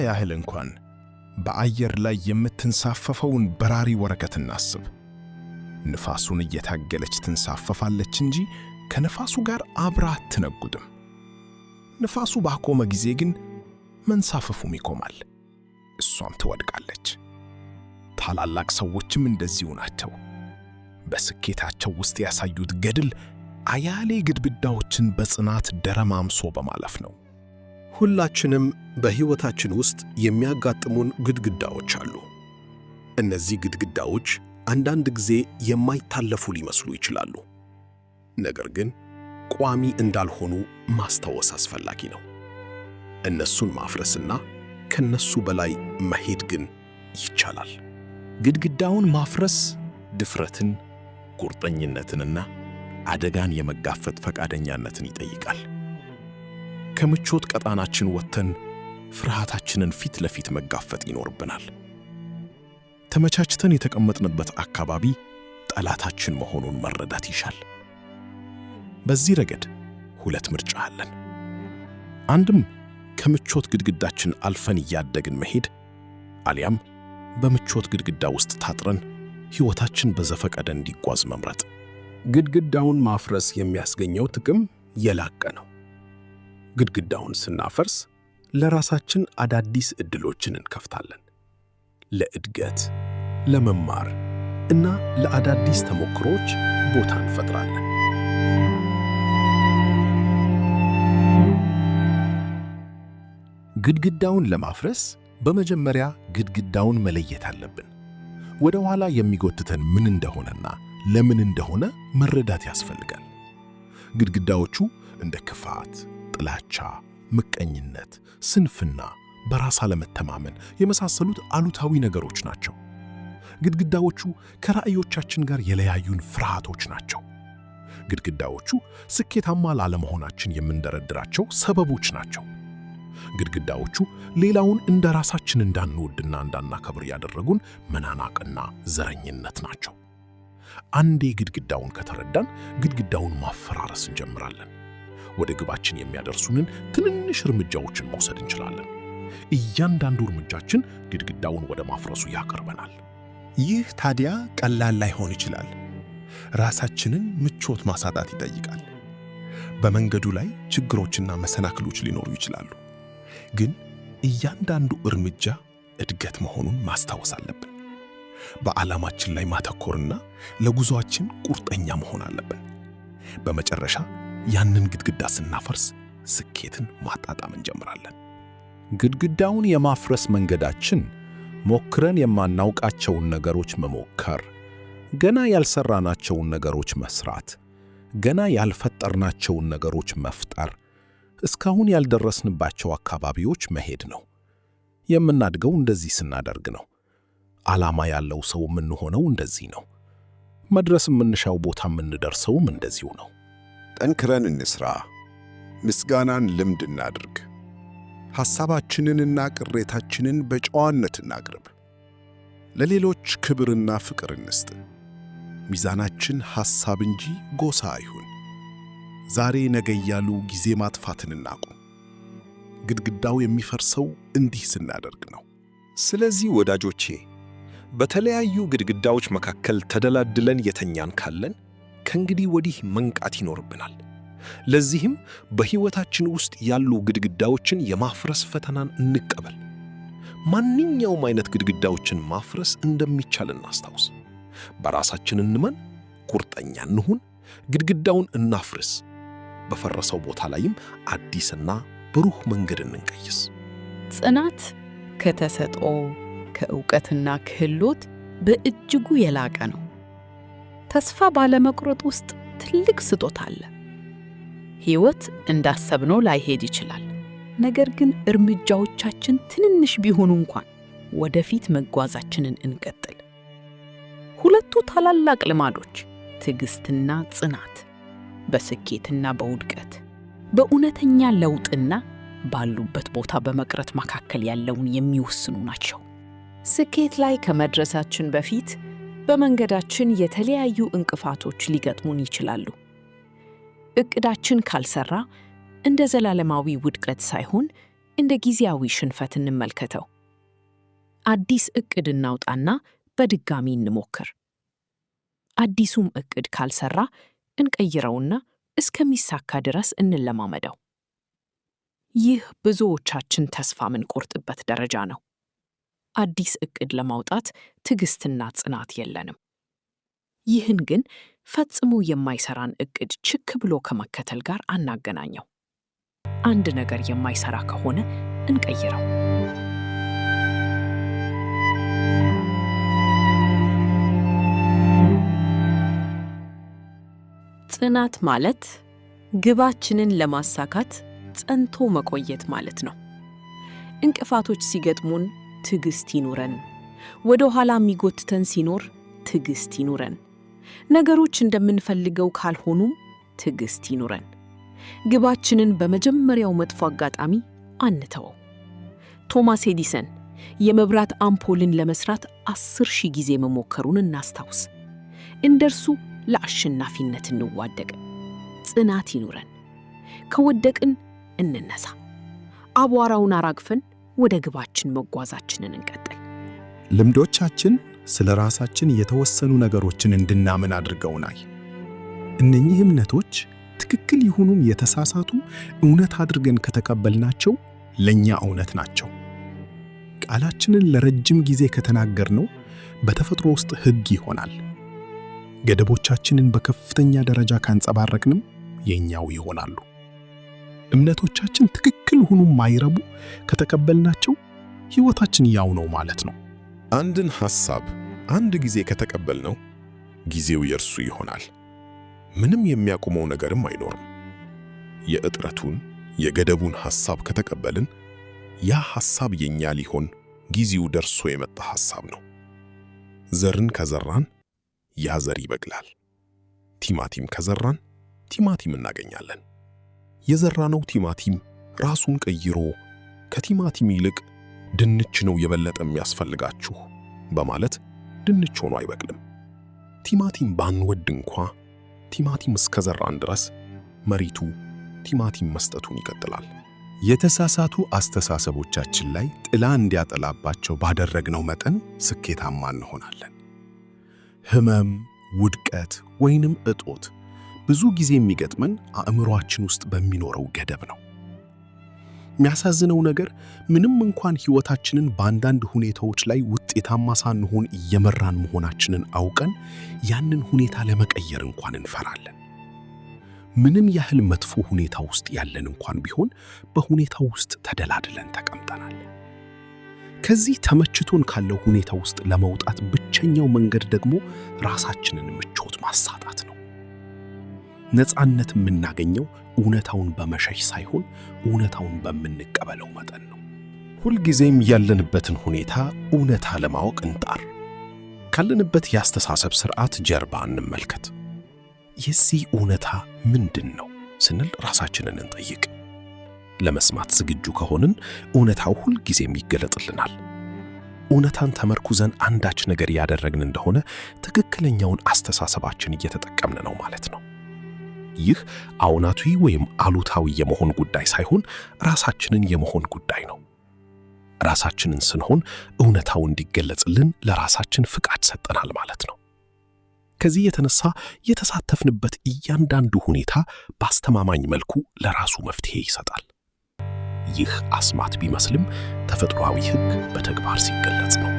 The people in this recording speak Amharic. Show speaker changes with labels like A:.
A: ያህል እንኳን በአየር ላይ የምትንሳፈፈውን በራሪ ወረቀት እናስብ። ንፋሱን እየታገለች ትንሳፈፋለች እንጂ ከነፋሱ ጋር አብራ አትነጉድም። ንፋሱ ባቆመ ጊዜ ግን መንሳፈፉም ይቆማል፣ እሷም ትወድቃለች። ታላላቅ ሰዎችም እንደዚሁ ናቸው። በስኬታቸው ውስጥ ያሳዩት ገድል አያሌ ግድግዳዎችን በጽናት ደረማምሶ በማለፍ ነው።
B: ሁላችንም በሕይወታችን ውስጥ የሚያጋጥሙን ግድግዳዎች አሉ። እነዚህ ግድግዳዎች አንዳንድ ጊዜ የማይታለፉ ሊመስሉ ይችላሉ። ነገር ግን ቋሚ እንዳልሆኑ ማስታወስ አስፈላጊ ነው። እነሱን ማፍረስና ከነሱ በላይ መሄድ ግን ይቻላል።
C: ግድግዳውን ማፍረስ ድፍረትን፣ ቁርጠኝነትንና አደጋን የመጋፈጥ ፈቃደኛነትን ይጠይቃል። ከምቾት ቀጣናችን ወጥተን ፍርሃታችንን ፊት ለፊት መጋፈጥ ይኖርብናል። ተመቻችተን የተቀመጥንበት አካባቢ ጠላታችን መሆኑን መረዳት ይሻል። በዚህ ረገድ ሁለት ምርጫ አለን። አንድም ከምቾት ግድግዳችን አልፈን እያደግን መሄድ፣ አሊያም በምቾት ግድግዳ ውስጥ ታጥረን ሕይወታችን በዘፈቀደ እንዲጓዝ መምረጥ።
B: ግድግዳውን ማፍረስ የሚያስገኘው ጥቅም የላቀ ነው። ግድግዳውን ስናፈርስ ለራሳችን አዳዲስ ዕድሎችን እንከፍታለን። ለእድገት፣ ለመማር እና ለአዳዲስ ተሞክሮች ቦታ እንፈጥራለን።
A: ግድግዳውን ለማፍረስ በመጀመሪያ ግድግዳውን መለየት አለብን። ወደ ኋላ የሚጎትተን ምን እንደሆነና ለምን እንደሆነ መረዳት ያስፈልጋል። ግድግዳዎቹ እንደ ክፋት፣ ጥላቻ፣ ምቀኝነት፣ ስንፍና፣ በራስ አለመተማመን የመሳሰሉት አሉታዊ ነገሮች ናቸው። ግድግዳዎቹ ከራእዮቻችን ጋር የለያዩን ፍርሃቶች ናቸው። ግድግዳዎቹ ስኬታማ ላለመሆናችን የምንደረድራቸው ሰበቦች ናቸው። ግድግዳዎቹ ሌላውን እንደ ራሳችን እንዳንወድና እንዳናከብር ያደረጉን መናናቅና ዘረኝነት ናቸው። አንዴ ግድግዳውን ከተረዳን ግድግዳውን ማፈራረስ እንጀምራለን። ወደ ግባችን የሚያደርሱንን ትንንሽ እርምጃዎችን መውሰድ እንችላለን። እያንዳንዱ እርምጃችን ግድግዳውን ወደ ማፍረሱ ያቀርበናል።
D: ይህ ታዲያ ቀላል ላይሆን ይችላል። ራሳችንን ምቾት ማሳጣት ይጠይቃል። በመንገዱ ላይ ችግሮችና መሰናክሎች ሊኖሩ ይችላሉ። ግን እያንዳንዱ እርምጃ እድገት መሆኑን ማስታወስ አለብን። በዓላማችን ላይ ማተኮርና ለጉዞአችን ቁርጠኛ መሆን አለብን። በመጨረሻ ያንን ግድግዳ ስናፈርስ ስኬትን ማጣጣም እንጀምራለን።
E: ግድግዳውን የማፍረስ መንገዳችን ሞክረን የማናውቃቸውን ነገሮች መሞከር፣ ገና ያልሰራናቸውን ነገሮች መስራት፣ ገና ያልፈጠርናቸውን ነገሮች መፍጠር፣ እስካሁን ያልደረስንባቸው አካባቢዎች መሄድ ነው። የምናድገው እንደዚህ ስናደርግ ነው። ዓላማ ያለው ሰው የምንሆነው እንደዚህ ነው። መድረስ የምንሻው ቦታ የምንደርሰውም እንደዚሁ ነው።
F: ጠንክረን እንስራ፣ ምስጋናን ልምድ እናድርግ፣ ሐሳባችንንና ቅሬታችንን በጨዋነት እናቅርብ፣ ለሌሎች ክብርና ፍቅር እንስጥ። ሚዛናችን ሐሳብ እንጂ ጎሳ አይሁን። ዛሬ ነገ እያሉ ጊዜ ማጥፋትን እናቁም። ግድግዳው የሚፈርሰው እንዲህ ስናደርግ ነው።
B: ስለዚህ ወዳጆቼ፣ በተለያዩ ግድግዳዎች መካከል ተደላድለን የተኛን ካለን ከእንግዲህ ወዲህ መንቃት ይኖርብናል። ለዚህም በሕይወታችን ውስጥ ያሉ ግድግዳዎችን የማፍረስ ፈተናን እንቀበል። ማንኛውም አይነት ግድግዳዎችን ማፍረስ እንደሚቻል እናስታውስ። በራሳችን እንመን፣ ቁርጠኛ እንሁን፣ ግድግዳውን እናፍርስ። በፈረሰው ቦታ ላይም አዲስና ብሩህ መንገድ እንቀይስ።
G: ጽናት ከተሰጥኦ ከእውቀትና ክህሎት በእጅጉ የላቀ ነው። ተስፋ ባለመቁረጥ ውስጥ ትልቅ ስጦታ አለ። ሕይወት እንዳሰብነው ላይሄድ ይችላል። ነገር ግን እርምጃዎቻችን ትንንሽ ቢሆኑ እንኳን ወደፊት መጓዛችንን እንቀጥል። ሁለቱ ታላላቅ ልማዶች ትዕግስትና ጽናት በስኬትና በውድቀት በእውነተኛ ለውጥና ባሉበት ቦታ በመቅረት መካከል ያለውን የሚወስኑ ናቸው። ስኬት ላይ ከመድረሳችን በፊት በመንገዳችን የተለያዩ እንቅፋቶች ሊገጥሙን ይችላሉ። ዕቅዳችን ካልሰራ እንደ ዘላለማዊ ውድቀት ሳይሆን እንደ ጊዜያዊ ሽንፈት እንመልከተው። አዲስ ዕቅድ እናውጣና በድጋሚ እንሞክር። አዲሱም ዕቅድ ካልሰራ እንቀይረውና እስከሚሳካ ድረስ እንለማመደው። ይህ ብዙዎቻችን ተስፋ ምንቆርጥበት ደረጃ ነው። አዲስ ዕቅድ ለማውጣት ትዕግስትና ጽናት የለንም። ይህን ግን ፈጽሞ የማይሰራን ዕቅድ ችክ ብሎ ከመከተል ጋር አናገናኘው። አንድ ነገር የማይሰራ ከሆነ እንቀይረው። ጽናት ማለት ግባችንን ለማሳካት ጸንቶ መቆየት ማለት ነው። እንቅፋቶች ሲገጥሙን ትዕግስት ይኑረን። ወደ ኋላ የሚጎትተን ሲኖር ትዕግስት ይኑረን። ነገሮች እንደምንፈልገው ካልሆኑም ትዕግስት ይኑረን። ግባችንን በመጀመሪያው መጥፎ አጋጣሚ አንተወው። ቶማስ ኤዲሰን የመብራት አምፖልን ለመስራት 10,000 ጊዜ መሞከሩን እናስታውስ። እንደርሱ ለአሸናፊነት እንዋደቅ። ጽናት ይኑረን። ከወደቅን እንነሳ። አቧራውን አራግፈን ወደ ግባችን መጓዛችንን እንቀጥል።
D: ልምዶቻችን ስለ ራሳችን የተወሰኑ ነገሮችን እንድናምን አድርገውናል። እነኚህ እምነቶች ትክክል ይሁኑም የተሳሳቱ እውነት አድርገን ከተቀበልናቸው ለእኛ እውነት ናቸው። ቃላችንን ለረጅም ጊዜ ከተናገርነው በተፈጥሮ ውስጥ ሕግ ይሆናል። ገደቦቻችንን በከፍተኛ ደረጃ ካንጸባረቅንም የኛው ይሆናሉ። እምነቶቻችን ትክክል ሁኑም ማይረቡ ከተቀበልናቸው ሕይወታችን ያው ነው ማለት ነው።
F: አንድን ሐሳብ አንድ ጊዜ ከተቀበልነው ጊዜው የእርሱ ይሆናል። ምንም የሚያቆመው ነገርም አይኖርም። የእጥረቱን የገደቡን ሐሳብ ከተቀበልን ያ ሐሳብ የኛ ሊሆን ጊዜው ደርሶ የመጣ ሐሳብ ነው። ዘርን ከዘራን ያ ዘር ይበቅላል። ቲማቲም ከዘራን ቲማቲም እናገኛለን። የዘራነው ቲማቲም ራሱን ቀይሮ ከቲማቲም ይልቅ ድንች ነው የበለጠ የሚያስፈልጋችሁ በማለት ድንች ሆኖ አይበቅልም። ቲማቲም ባንወድ እንኳ ቲማቲም እስከዘራን ድረስ መሬቱ ቲማቲም መስጠቱን ይቀጥላል።
D: የተሳሳቱ አስተሳሰቦቻችን ላይ ጥላ እንዲያጠላባቸው ባደረግነው መጠን ስኬታማ እንሆናለን። ሕመም፣ ውድቀት ወይንም እጦት ብዙ ጊዜ የሚገጥመን አእምሮአችን ውስጥ በሚኖረው ገደብ ነው። የሚያሳዝነው ነገር ምንም እንኳን ሕይወታችንን በአንዳንድ ሁኔታዎች ላይ ውጤታማ ሳንሆን እየመራን መሆናችንን አውቀን ያንን ሁኔታ ለመቀየር እንኳን እንፈራለን። ምንም ያህል መጥፎ ሁኔታ ውስጥ ያለን እንኳን ቢሆን በሁኔታው ውስጥ ተደላድለን ተቀምጠናል። ከዚህ ተመችቶን ካለው ሁኔታ ውስጥ ለመውጣት ብቸኛው መንገድ ደግሞ ራሳችንን ምቾት ማሳጣት ነው። ነፃነት የምናገኘው እውነታውን በመሸሽ ሳይሆን እውነታውን በምንቀበለው መጠን ነው።
C: ሁልጊዜም ያለንበትን ሁኔታ እውነታ ለማወቅ እንጣር። ካለንበት የአስተሳሰብ ሥርዓት ጀርባ እንመልከት። የዚህ እውነታ ምንድን ነው ስንል ራሳችንን እንጠይቅ። ለመስማት ዝግጁ ከሆንን እውነታው ሁልጊዜም ይገለጥልናል። እውነታን ተመርኩዘን አንዳች ነገር ያደረግን እንደሆነ ትክክለኛውን አስተሳሰባችን እየተጠቀምን ነው ማለት ነው። ይህ አዎንታዊ ወይም አሉታዊ የመሆን ጉዳይ ሳይሆን ራሳችንን የመሆን ጉዳይ ነው። ራሳችንን ስንሆን እውነታው እንዲገለጽልን ለራሳችን ፍቃድ ሰጠናል ማለት ነው። ከዚህ የተነሳ የተሳተፍንበት እያንዳንዱ ሁኔታ በአስተማማኝ መልኩ ለራሱ መፍትሄ ይሰጣል። ይህ አስማት ቢመስልም ተፈጥሯዊ ሕግ በተግባር ሲገለጽ ነው።